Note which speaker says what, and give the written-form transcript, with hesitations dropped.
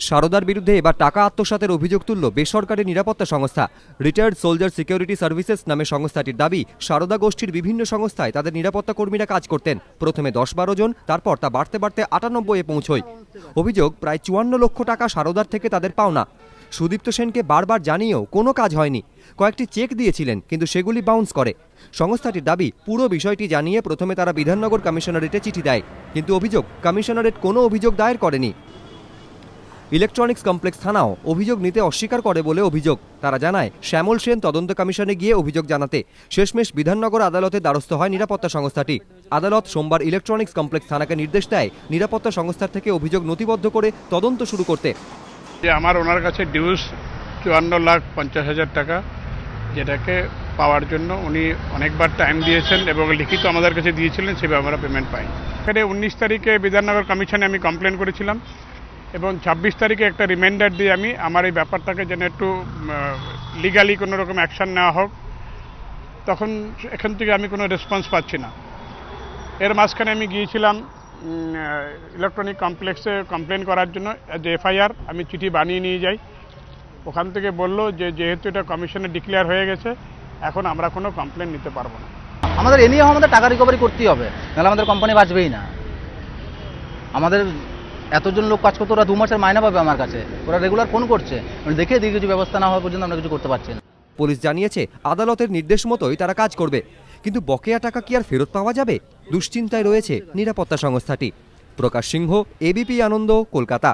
Speaker 1: সারদার বিরুদ্ধে এবার টাকা আত্মসাতের অভিযোগ তুলল বেসরকারি নিরাপত্তা সংস্থা রিটায়ার্ড সোলজার সিকিউরিটি সার্ভিসেস নামে সংস্থাটির দাবি, সারদা গোষ্ঠীর বিভিন্ন সংস্থায় তাদের নিরাপত্তা কর্মীরা কাজ করতেন। প্রথমে 10-12 জন, তারপর তা বাড়তে বাড়তে 98-এ পৌঁছয়। অভিযোগ, প্রায় 54 লক্ষ টাকা সারদার থেকে তাদের পাওনা। সুদীপ্ত সেনকে বারবার জানিয়েও কোনো কাজ হয়নি। কয়েকটি চেক দিয়েছিলেন, কিন্তু সেগুলি বাউন্স করে। সংস্থাটির দাবি, পুরো বিষয়টি জানিয়ে প্রথমে তারা বিধাননগর কমিশনারেটে চিঠি দেয়, কিন্তু অভিযোগ, কমিশনারেট কোনো অভিযোগ দায়ের করেনি। ইলেকট্রনিক্স কমপ্লেক্স থানাও অভিযোগ নিতে অস্বীকার করে বলে অভিযোগ। তারা জানায়, শ্যামল সেন তদন্ত কমিশনে গিয়ে অভিযোগ জানাতে। শেষমেশ বিধাননগর আদালতে দ্বারস্থ হয় নিরাপত্তা সংস্থাটি। আদালত সোমবার ইলেকট্রনিক্স কমপ্লেক্স থানাকে নির্দেশ দেয় নিরাপত্তা সংস্থার থেকে অভিযোগ নথিবদ্ধ করে তদন্ত শুরু করতে।
Speaker 2: আমার ওনার কাছে ডিউস 54,50,000 টাকা, যেটাকে পাওয়ার জন্য উনি অনেকবার টাইম দিয়েছেন এবং লিখিত আমাদের কাছে দিয়েছিলেন, সেভাবে আমরা পেমেন্ট পাই। এখানে 19 তারিখে বিধাননগর কমিশনে আমি কমপ্লেন করেছিলাম এবং 26 তারিখে একটা রিমাইন্ডার দিয়ে আমি আমার এই ব্যাপারটাকে যেন একটু লিগালি কোনো রকম অ্যাকশন নেওয়া হোক। তখন এখান থেকে আমি কোনো রেসপন্স পাচ্ছি না। এর মাঝখানে আমি গিয়েছিলাম ইলেকট্রনিক কমপ্লেক্সে কমপ্লেন করার জন্য, যে এফআইআর আমি চিঠি বানিয়ে নিয়ে যাই। ওখান থেকে বলল যে যেহেতু এটা কমিশনে ডিক্লেয়ার হয়ে গেছে, এখন আমরা কোনো কমপ্লেন নিতে পারবো না।
Speaker 3: আমাদের এ নিয়ে আমাদের টাকা রিকভারি করতেই হবে, নাহলে আমাদের কোম্পানি বাঁচবেই না। আমাদের এতজন লোক কাজ করতে, ওরা 2 মাসের মাইনা পাবে আমার কাছে, ওরা রেগুলার ফোন করছে, দেখে দিয়ে কিছু ব্যবস্থা না হওয়া পর্যন্ত আমরা কিছু করতে পারছি না।
Speaker 1: পুলিশ জানিয়েছে, আদালতের নির্দেশ মতোই তারা কাজ করবে, কিন্তু বকেয়া টাকা কি আর ফেরত পাওয়া যাবে? দুশ্চিন্তায় রয়েছে নিরাপত্তা সংস্থাটি। প্রকাশ সিংহ, এবিপি আনন্দ, কলকাতা।